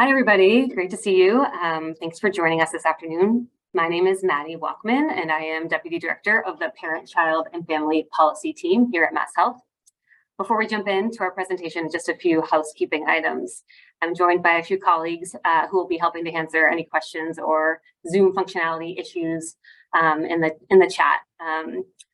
Hi, everybody. Great to see you. Thanks for joining us this afternoon. My name is Maddie Walkman, and I am Deputy Director of the Parent, Child, and Family Policy team here at MassHealth. Before we jump into our presentation, just a few housekeeping items. I'm joined by a few colleagues who will be helping to answer any questions or Zoom functionality issues in the chat.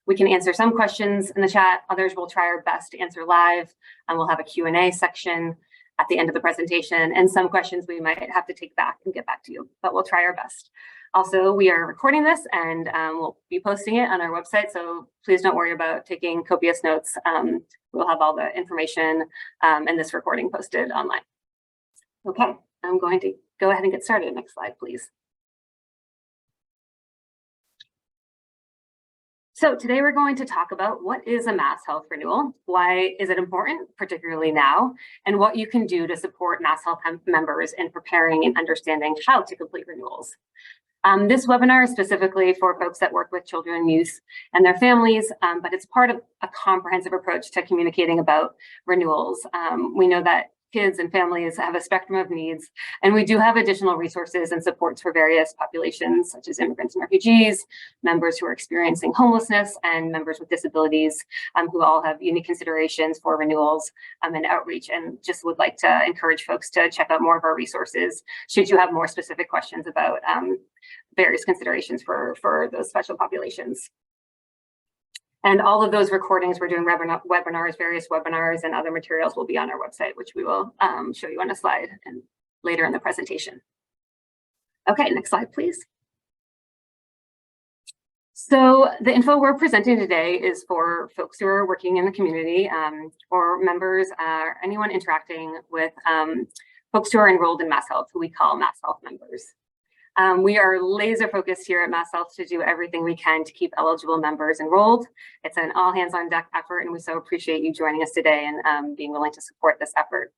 We can answer some questions in the chat. Others will try our best to answer live. We'll have a Q&A section at the end of the presentation, and some questions we might have to take back and get back to you, but we'll try our best. Also, we are recording this and we'll be posting it on our website, so please don't worry about taking copious notes. We'll have all the information and this recording posted online. Okay, I'm going to go ahead and get started. Next slide, please. So today we're going to talk about what is a MassHealth renewal, why is it important, particularly now, and what you can do to support MassHealth members in preparing and understanding how to complete renewals. This webinar is specifically for folks that work with children and youth and their families, but it's part of a comprehensive approach to communicating about renewals. We know that kids and families have a spectrum of needs, and we do have additional resources and supports for various populations, such as immigrants and refugees, members who are experiencing homelessness, and members with disabilities who all have unique considerations for renewals and outreach, and just would like to encourage folks to check out more of our resources should you have more specific questions about various considerations for those special populations. And all of those recordings, we're doing webinars, various webinars, and other materials will be on our website, which we will show you on a slide and later in the presentation. Okay, next slide, please. So the info we're presenting today is for folks who are working in the community or members, anyone interacting with folks who are enrolled in MassHealth, who we call MassHealth members. We are laser focused here at MassHealth to do everything we can to keep eligible members enrolled. It's an all hands on deck effort, and we so appreciate you joining us today and being willing to support this effort.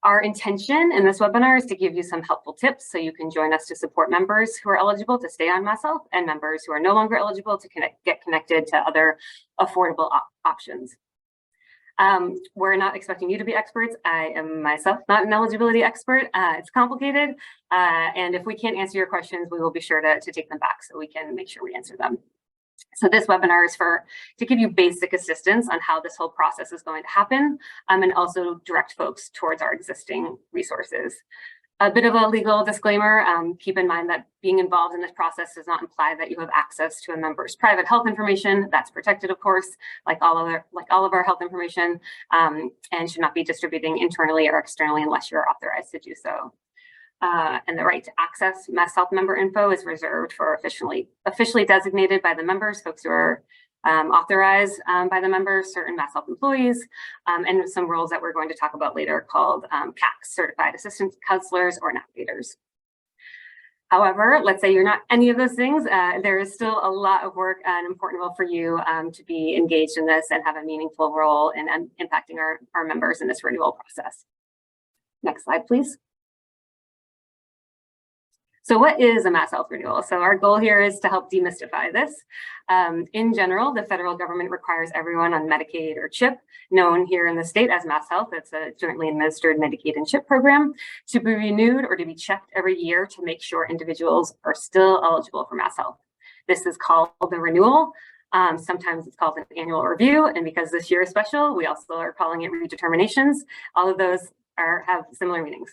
Our intention in this webinar is to give you some helpful tips so you can join us to support members who are eligible to stay on MassHealth and members who are no longer eligible to get connected to other affordable options. We're not expecting you to be experts. I am myself not an eligibility expert. It's complicated. And if we can't answer your questions, we will be sure to take them back so we can make sure we answer them. So this webinar is to give you basic assistance on how this whole process is going to happen and also direct folks towards our existing resources. A bit of a legal disclaimer, keep in mind that being involved in this process does not imply that you have access to a member's private health information. That's protected, of course, like all of our health information, and should not be distributing internally or externally unless you're authorized to do so. And the right to access MassHealth member info is reserved for officially designated by the members, folks who are authorized by the members, certain MassHealth employees, and some roles that we're going to talk about later called CACs, Certified Assistant Counselors or Navigators. However, let's say you're not any of those things, there is still a lot of work and important role for you to be engaged in this and have a meaningful role in impacting our members in this renewal process. Next slide, please. So what is a MassHealth renewal? So our goal here is to help demystify this. In general, the federal government requires everyone on Medicaid or CHIP, known here in the state as MassHealth, it's a jointly administered Medicaid and CHIP program, to be renewed or to be checked every year to make sure individuals are still eligible for MassHealth. This is called the renewal. Sometimes it's called an annual review, and because this year is special, we also are calling it redeterminations. All of those have similar meanings.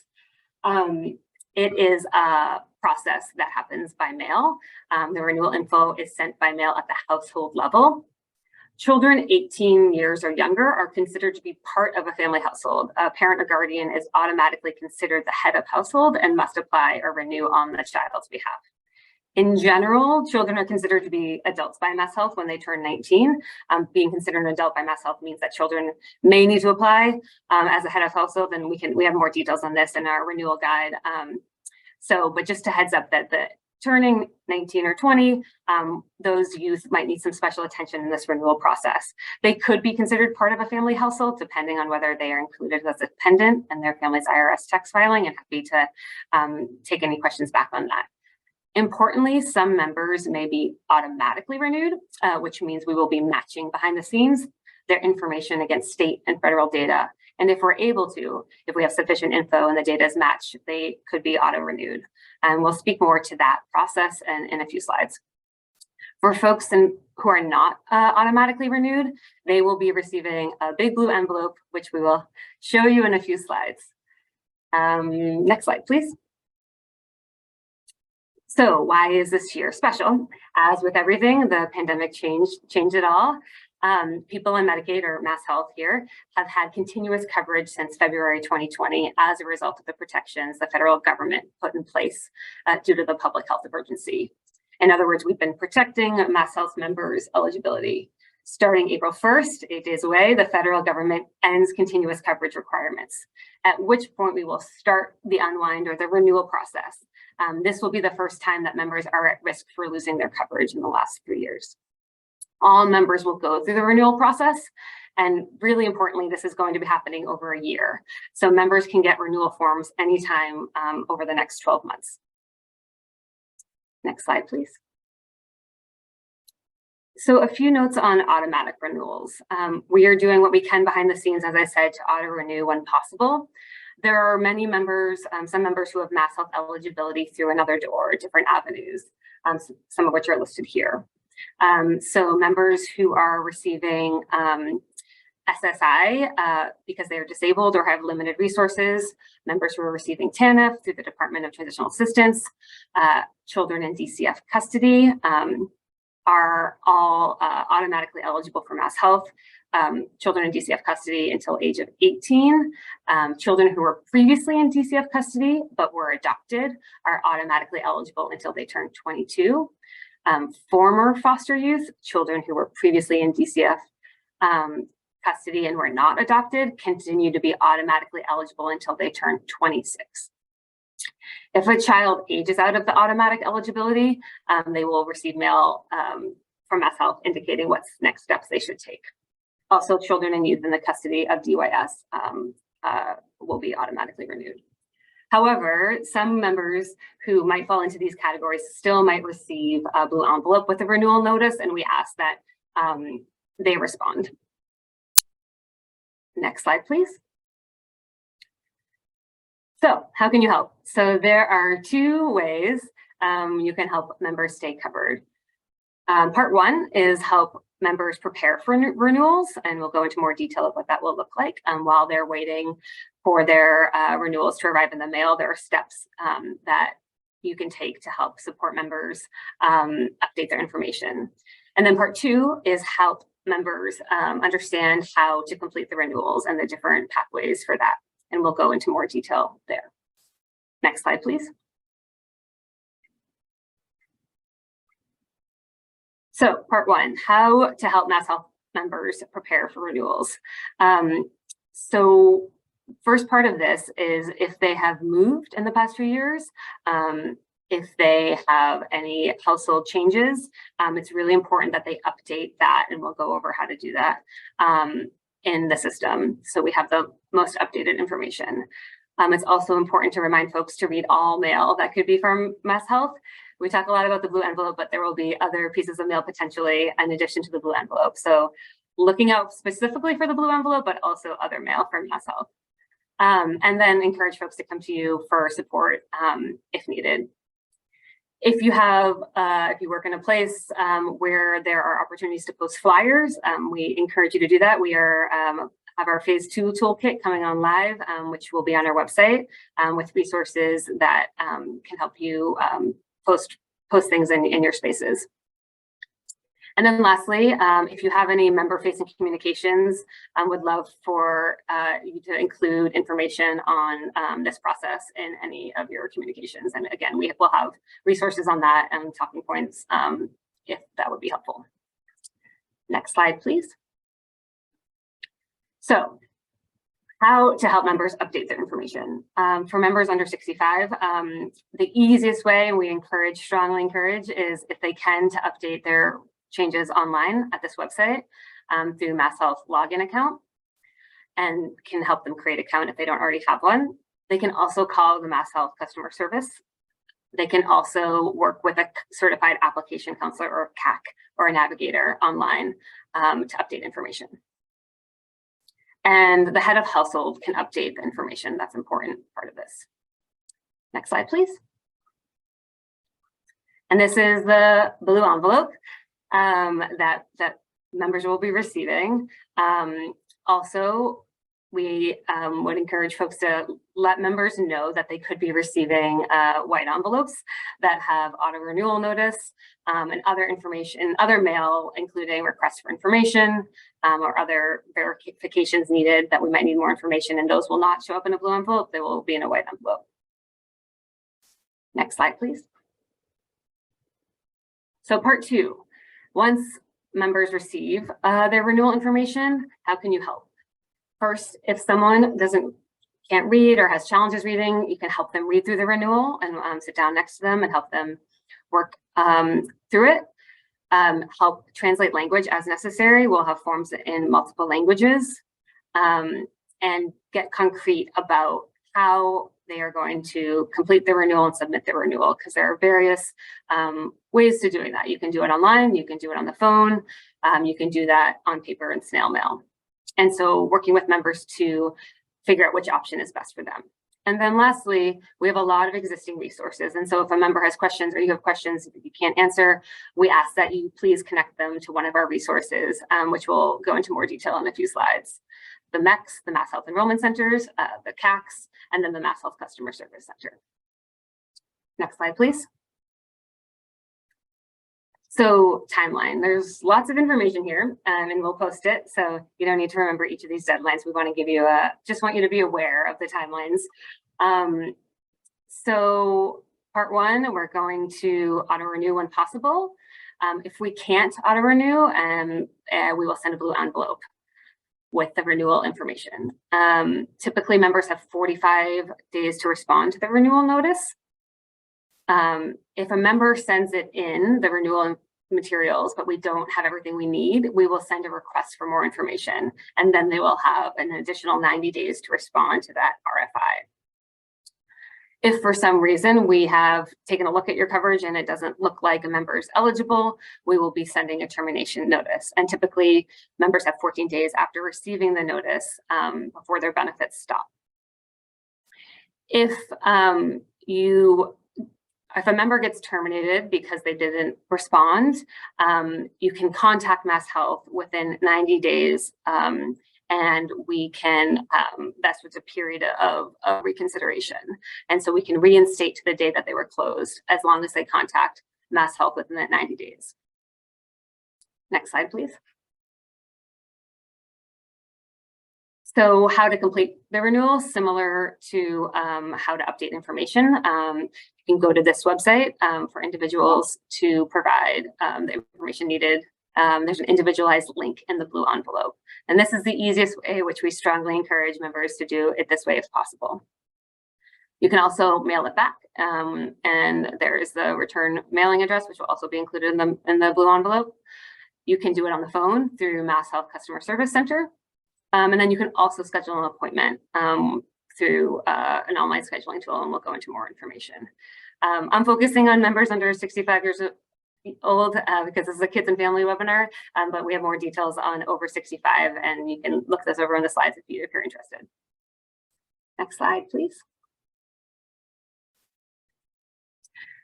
It is a process that happens by mail. The renewal info is sent by mail at the household level. Children 18 years or younger are considered to be part of a family household. A parent or guardian is automatically considered the head of household and must apply or renew on the child's behalf. In general, children are considered to be adults by MassHealth when they turn 19. Being considered an adult by MassHealth means that children may need to apply as a head of household, and we have more details on this in our renewal guide. But just a heads up that the turning 19 or 20, those youth might need some special attention in this renewal process. They could be considered part of a family household, depending on whether they are included as a dependent in their family's IRS tax filing, and happy to take any questions back on that. Importantly, some members may be automatically renewed, which means we will be matching behind the scenes their information against state and federal data And if we're able to, if we have sufficient info and the data is matched, they could be auto-renewed. And we'll speak more to that process in a few slides. For folks who are not automatically renewed, they will be receiving a big blue envelope, which we will show you in a few slides. Next slide, please. So why is this year special? As with everything, the pandemic changed it all. People in Medicaid or MassHealth here have had continuous coverage since February 2020 as a result of the protections the federal government put in place due to the public health emergency. In other words, we've been protecting MassHealth members' eligibility. Starting April 1st, 8 days away, the federal government ends continuous coverage requirements, at which point we will start the unwind or the renewal process. This will be the first time that members are at risk for losing their coverage in the last 3 years. All members will go through the renewal process, and really importantly, this is going to be happening over a year. So members can get renewal forms anytime over the next 12 months. Next slide, please. So a few notes on automatic renewals. We are doing what we can behind the scenes, as I said, to auto-renew when possible. There are many members, some members who have MassHealth eligibility through another door, different avenues, some of which are listed here. So members who are receiving SSI because they are disabled or have limited resources, members who are receiving TANF through the Department of Transitional Assistance, children in DCF custody are all automatically eligible for MassHealth. Children in DCF custody until age of 18. Children who were previously in DCF custody but were adopted are automatically eligible until they turn 22. Former foster youth, children who were previously in DCF custody and were not adopted, continue to be automatically eligible until they turn 26. If a child ages out of the automatic eligibility, they will receive mail from MassHealth indicating what next steps they should take. Also, children and youth in the custody of DYS will be automatically renewed. However, some members who might fall into these categories still might receive a blue envelope with a renewal notice, and we ask that they respond. Next slide, please. So how can you help? So there are 2 ways you can help members stay covered. Part 1 is help members prepare for renewals, and we'll go into more detail of what that will look like. While they're waiting for their renewals to arrive in the mail, there are steps that you can take to help support members update their information. And then part 2 is help members understand how to complete the renewals and the different pathways for that. And we'll go into more detail there. Next slide, please. So part 1, how to help MassHealth members prepare for renewals. So first part of this is if they have moved in the past few years, if they have any household changes, it's really important that they update that, and we'll go over how to do that in the system, so we have the most updated information. It's also important to remind folks to read all mail that could be from MassHealth. We talk a lot about the blue envelope, but there will be other pieces of mail potentially in addition to the blue envelope. So looking out specifically for the blue envelope, but also other mail from MassHealth. And then encourage folks to come to you for support if needed. If you have, if you work in a place where there are opportunities to post flyers, we encourage you to do that. We are have our phase 2 toolkit coming on live, which will be on our website with resources that can help you post things in your spaces. And then lastly, if you have any member-facing communications, would love for you to include information on this process in any of your communications. And again, we will have resources on that and talking points if that would be helpful. Next slide, please. So how to help members update their information. For members under 65, the easiest way, and we strongly encourage, is if they can to update their changes online at this website through MassHealth login account, and can help them create an account if they don't already have one. They can also call the MassHealth customer service. They can also work with a certified application counselor or CAC or a navigator online to update information. And the head of household can update the information. That's an important part of this. Next slide, please. And this is the blue envelope that members will be receiving. Also, we would encourage folks to let members know that they could be receiving white envelopes that have auto renewal notice and other information, other mail, including requests for information or other verifications needed that we might need more information, and those will not show up in a blue envelope. They will be in a white envelope. Next slide, please. So part 2, once members receive their renewal information, how can you help? First, if someone can't read or has challenges reading, you can help them read through the renewal and sit down next to them and help them work through it. Help translate language as necessary. We'll have forms in multiple languages and get concrete about how they are going to complete the renewal and submit the renewal, because there are various ways to doing that. You can do it online, you can do it on the phone, you can do that on paper and snail mail. And so working with members to figure out which option is best for them. And then lastly, we have a lot of existing resources. And so if a member has questions or you have questions that you can't answer, we ask that you please connect them to one of our resources, which we'll go into more detail in a few slides. The MECs, the MassHealth Enrollment Centers, the CACs, and then the MassHealth Customer Service Center. Next slide, please. So timeline, there's lots of information here and we'll post it. So you don't need to remember each of these deadlines. We want to give you just want you to be aware of the timelines. So part 1, we're going to auto renew when possible. If we can't auto renew, we will send a blue envelope with the renewal information. Typically members have 45 days to respond to the renewal notice. If a member sends it in, the renewal materials, but we don't have everything we need, we will send a request for more information, and then they will have an additional 90 days to respond to that RFI. If for some reason we have taken a look at your coverage and it doesn't look like a member is eligible, we will be sending a termination notice. And typically members have 14 days after receiving the notice before their benefits stop. If a member gets terminated because they didn't respond, you can contact MassHealth within 90 days, and we can, that's what's a period of reconsideration. And so we can reinstate to the day that they were closed, as long as they contact MassHealth within that 90 days. Next slide, please. So how to complete the renewal, similar to how to update information. You can go to this website for individuals to provide the information needed. There's an individualized link in the blue envelope. And this is the easiest way, which we strongly encourage members to do it this way if possible. You can also mail it back, and there is the return mailing address, which will also be included in the blue envelope. You can do it on the phone through MassHealth Customer Service Center. And then you can also schedule an appointment through an online scheduling tool, and we'll go into more information. I'm focusing on members under 65 years old because this is a kids and family webinar, but we have more details on over 65, and you can look this over on the slides if you're interested. Next slide, please.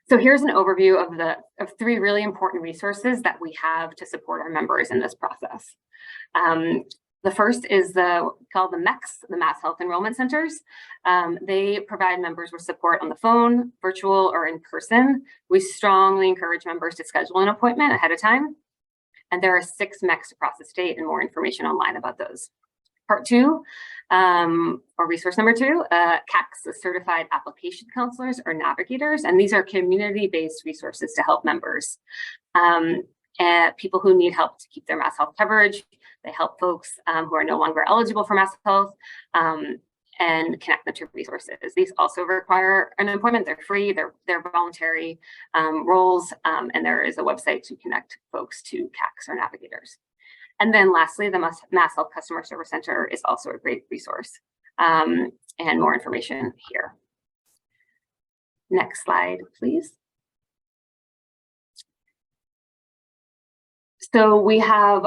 So here's an overview of 3 really important resources that we have to support our members in this process. The first is called the MECs, the MassHealth Enrollment Centers. They provide members with support on the phone, virtual, or in person. We strongly encourage members to schedule an appointment ahead of time. And there are 6 MECs across the state, and more information online about those. Part 2, or resource number 2, CACs, the Certified Application Counselors or Navigators. And these are community-based resources to help members. People who need help to keep their MassHealth coverage. They help folks who are no longer eligible for MassHealth and connect them to resources. These also require an appointment. They're free, they're voluntary roles, and there is a website to connect folks to CACs or navigators. And then lastly, the MassHealth Customer Service Center is also a great resource, and more information here. Next slide, please. So we have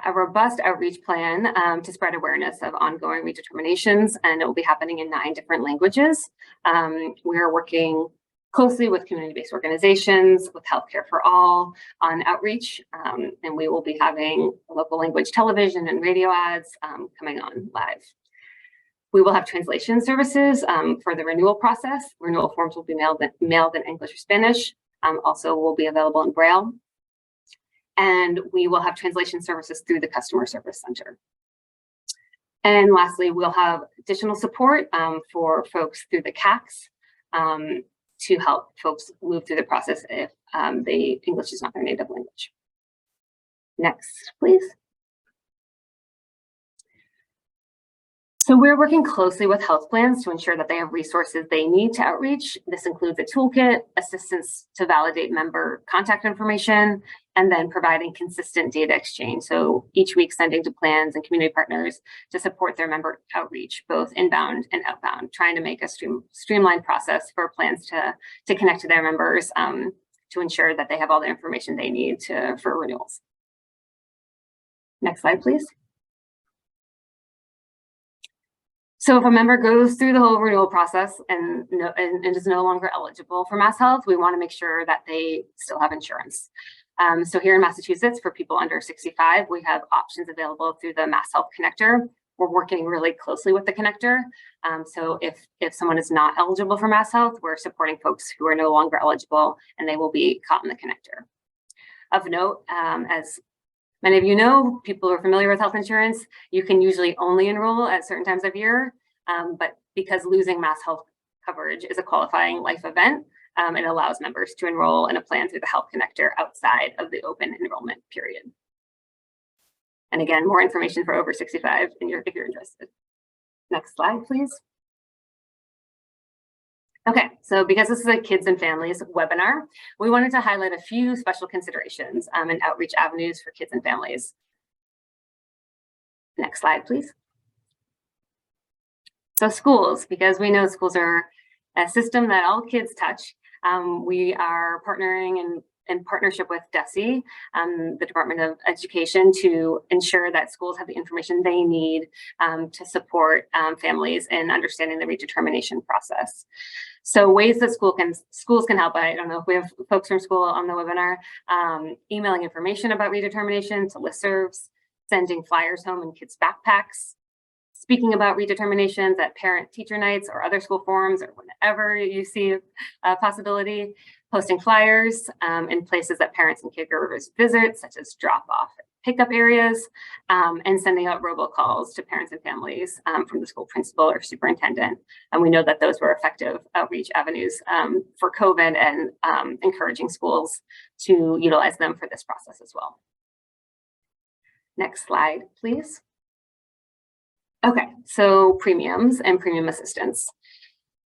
a robust outreach plan to spread awareness of ongoing redeterminations, and it will be happening in 9 different languages. We are working closely with community-based organizations, with Healthcare for All on outreach, and we will be having local language television and radio ads coming on live. We will have translation services for the renewal process. Renewal forms will be mailed in English or Spanish. Also will be available in Braille. And we will have translation services through the Customer Service Center. And lastly, we'll have additional support for folks through the CACs to help folks move through the process if English is not their native language. Next, please. So we're working closely with health plans to ensure that they have resources they need to outreach. This includes a toolkit, assistance to validate member contact information, and then providing consistent data exchange. So each week sending to plans and community partners to support their member outreach, both inbound and outbound, trying to make a streamlined process for plans to connect to their members to ensure that they have all the information they need for renewals. Next slide, please. So if a member goes through the whole renewal process and is no longer eligible for MassHealth, we want to make sure that they still have insurance. So here in Massachusetts, for people under 65, we have options available through the MassHealth connector. We're working really closely with the connector. So if someone is not eligible for MassHealth, we're supporting folks who are no longer eligible, and they will be caught in the connector. Of note, as many of you know, people who are familiar with health insurance, you can usually only enroll at certain times of year, but because losing MassHealth coverage is a qualifying life event, it allows members to enroll in a plan through the health connector outside of the open enrollment period. And again, more information for over 65 if you're interested. Next slide, please. Okay, so because this is a kids and families webinar, we wanted to highlight a few special considerations and outreach avenues for kids and families. Next slide, please. So schools, because we know schools are a system that all kids touch, we are partnering in partnership with DESE, the Department of Education, to ensure that schools have the information they need to support families in understanding the redetermination process. So ways that schools can help, I don't know if we have folks from school on the webinar, emailing information about redetermination to listservs, sending flyers home in kids' backpacks, speaking about redeterminations at parent-teacher nights or other school forums or whenever you see a possibility, posting flyers in places that parents and caregivers visit, such as drop-off pickup areas, and sending out robocalls to parents and families from the school principal or superintendent. And we know that those were effective outreach avenues for COVID, and encouraging schools to utilize them for this process as well. Next slide, please. Okay, so premiums and premium assistance.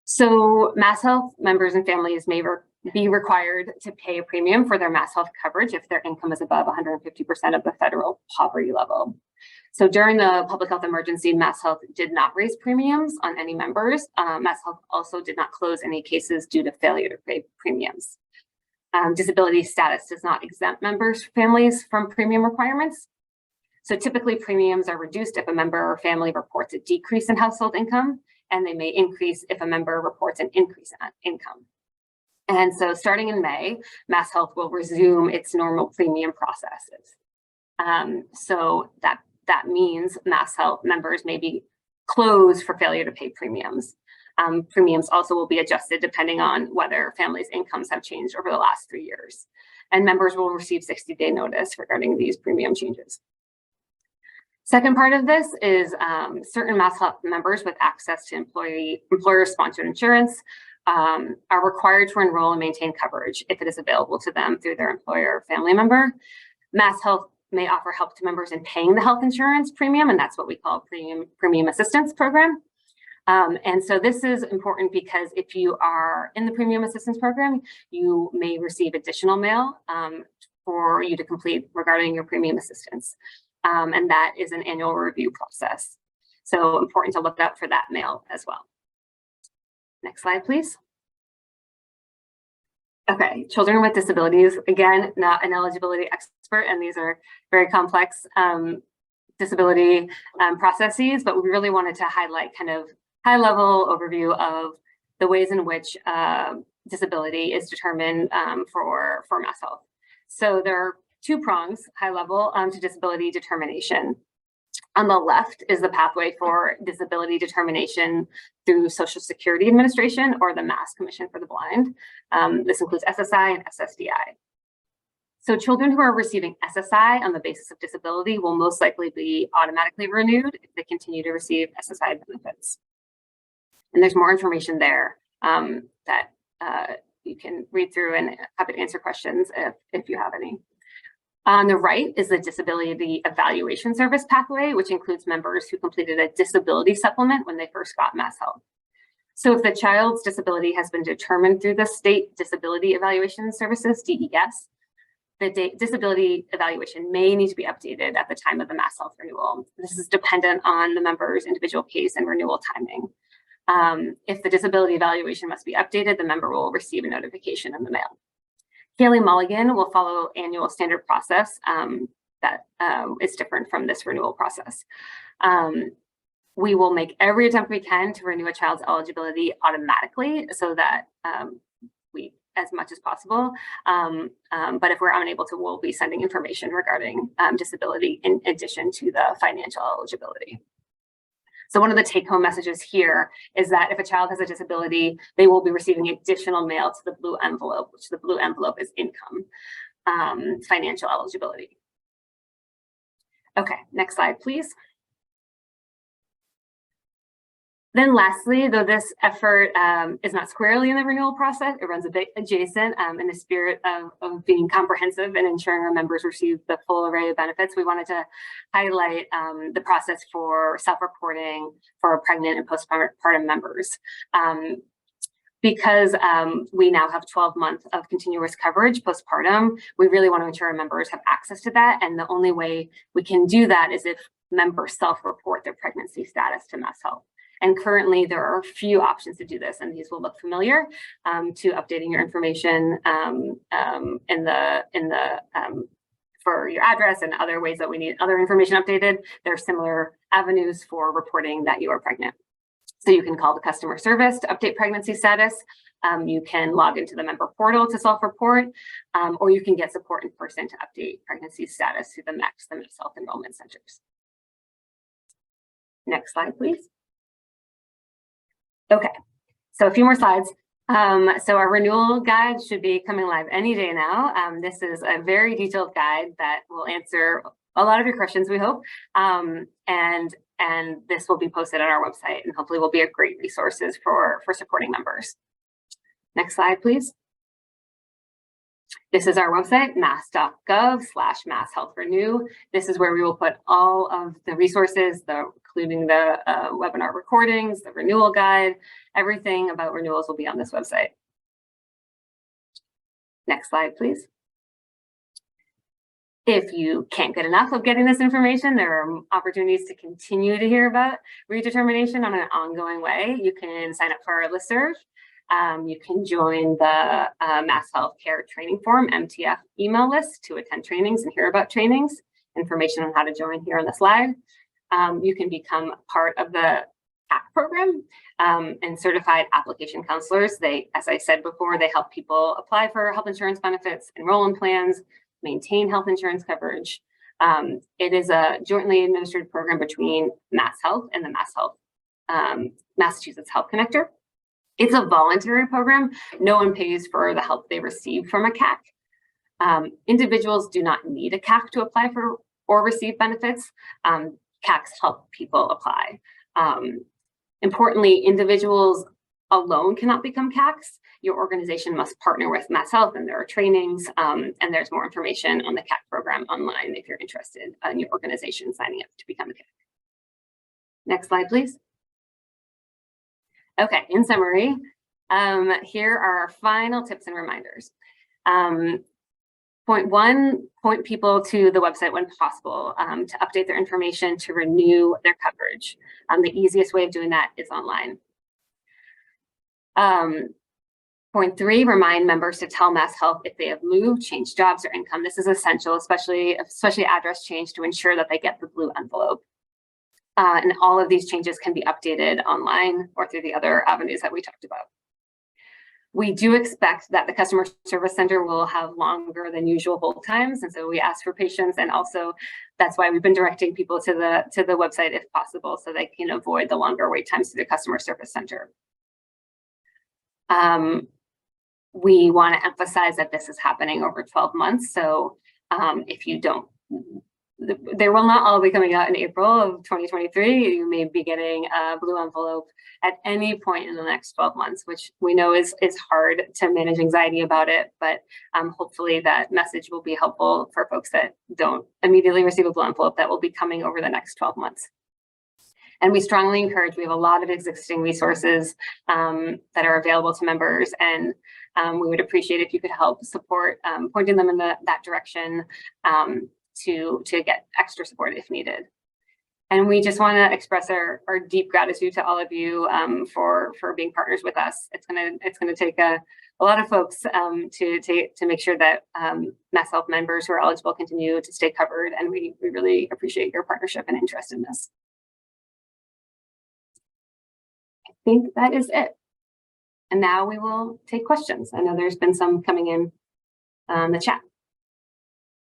So MassHealth members and families may be required to pay a premium for their MassHealth coverage if their income is above 150% of the federal poverty level. So during the public health emergency, MassHealth did not raise premiums on any members. MassHealth also did not close any cases due to failure to pay premiums. Disability status does not exempt members' families from premium requirements. So typically premiums are reduced if a member or family reports a decrease in household income, and they may increase if a member reports an increase in income. And so starting in May, MassHealth will resume its normal premium processes. So that means MassHealth members may be closed for failure to pay premiums. Premiums also will be adjusted depending on whether families' incomes have changed over the last 3 years. And members will receive 60-day notice regarding these premium changes. Second part of this is certain MassHealth members with access to employer-sponsored insurance are required to enroll and maintain coverage if it is available to them through their employer or family member. MassHealth may offer help to members in paying the health insurance premium, and that's what we call premium assistance program. And so this is important because if you are in the premium assistance program, you may receive additional mail for you to complete regarding your premium assistance. And that is an annual review process. So important to look out for that mail as well. Next slide, please. Okay, children with disabilities, again, not an eligibility expert, and these are very complex disability processes, but we really wanted to highlight kind of high-level overview of the ways in which disability is determined for MassHealth. So there are two prongs, high level, to disability determination. On the left is the pathway for disability determination through Social Security Administration or the Mass Commission for the Blind. This includes SSI and SSDI. So children who are receiving SSI on the basis of disability will most likely be automatically renewed if they continue to receive SSI benefits. And there's more information there that you can read through, and happy to answer questions if you have any. On the right is the Disability Evaluation Service pathway, which includes members who completed a disability supplement when they first got MassHealth. So if the child's disability has been determined through the State Disability Evaluation Services, DES, the disability evaluation may need to be updated at the time of the MassHealth renewal. This is dependent on the member's individual case and renewal timing. If the disability evaluation must be updated, the member will receive a notification in the mail. Kaylee Mulligan will follow annual standard process that is different from this renewal process. We will make every attempt we can to renew a child's eligibility automatically so that as much as possible. But if we're unable to, we'll be sending information regarding disability in addition to the financial eligibility. So one of the take-home messages here is that if a child has a disability, they will be receiving additional mail to the blue envelope, which the blue envelope is income, financial eligibility. Okay, next slide, please. Then lastly, though this effort is not squarely in the renewal process, it runs a bit adjacent in the spirit of being comprehensive and ensuring our members receive the full array of benefits. We wanted to highlight the process for self-reporting for pregnant and postpartum members. Because we now have 12 months of continuous coverage postpartum, we really want to ensure our members have access to that. And the only way we can do that is if members self-report their pregnancy status to MassHealth. And currently there are a few options to do this, and these will look familiar to updating your information for your address and other ways that we need other information updated. There are similar avenues for reporting that you are pregnant. So you can call the customer service to update pregnancy status. You can log into the member portal to self-report, or you can get support in person to update pregnancy status through the MACs, the MassHealth enrollment centers. Next slide, please. Okay, so a few more slides. So our renewal guide should be coming live any day now. This is a very detailed guide that will answer a lot of your questions, we hope. And this will be posted on our website and hopefully will be a great resources for supporting members. Next slide, please. This is our website, mass.gov/MassHealthRenew. This is where we will put all of the resources, including the webinar recordings, the renewal guide, everything about renewals will be on this website. Next slide, please. If you can't get enough of getting this information, there are opportunities to continue to hear about redetermination on an ongoing way. You can sign up for our listserv. You can join the MassHealth Care Training Forum, MTF email list to attend trainings and hear about trainings. Information on how to join here on the slide. You can become part of the CAC program and certified application counselors. As I said before, they help people apply for health insurance benefits, enroll in plans, maintain health insurance coverage. It is a jointly administered program between MassHealth and the MassHealth Massachusetts Health Connector. It's a voluntary program. No one pays for the help they receive from a CAC. Individuals do not need a CAC to apply for or receive benefits. CACs help people apply. Importantly, individuals alone cannot become CACs. Your organization must partner with MassHealth, and there are trainings, and there's more information on the CAC program online if you're interested in your organization signing up to become a CAC. Next slide, please. Okay, in summary, here are our final tips and reminders. Point one, point people to the website when possible to update their information to renew their coverage. The easiest way of doing that is online. Point 3, remind members to tell MassHealth if they have moved, changed jobs, or income. This is essential, especially address change, to ensure that they get the blue envelope. And all of these changes can be updated online or through the other avenues that we talked about. We do expect that the customer service center will have longer than usual hold times, and so we ask for patience, and also that's why we've been directing people to the website if possible, so they can avoid the longer wait times to the customer service center. We want to emphasize that this is happening over 12 months. So if you don't, they will not all be coming out in April of 2023. You may be getting a blue envelope at any point in the next 12 months, which we know is hard to manage anxiety about it, but hopefully that message will be helpful for folks that don't immediately receive a blue envelope that will be coming over the next 12 months. And we strongly encourage, we have a lot of existing resources that are available to members, and we would appreciate if you could help support pointing them in that direction to get extra support if needed. And we just want to express our deep gratitude to all of you for being partners with us. It's gonna take a lot of folks to make sure that MassHealth members who are eligible continue to stay covered, and we really appreciate your partnership and interest in this. I think that is it. And now we will take questions. I know there's been some coming in the chat.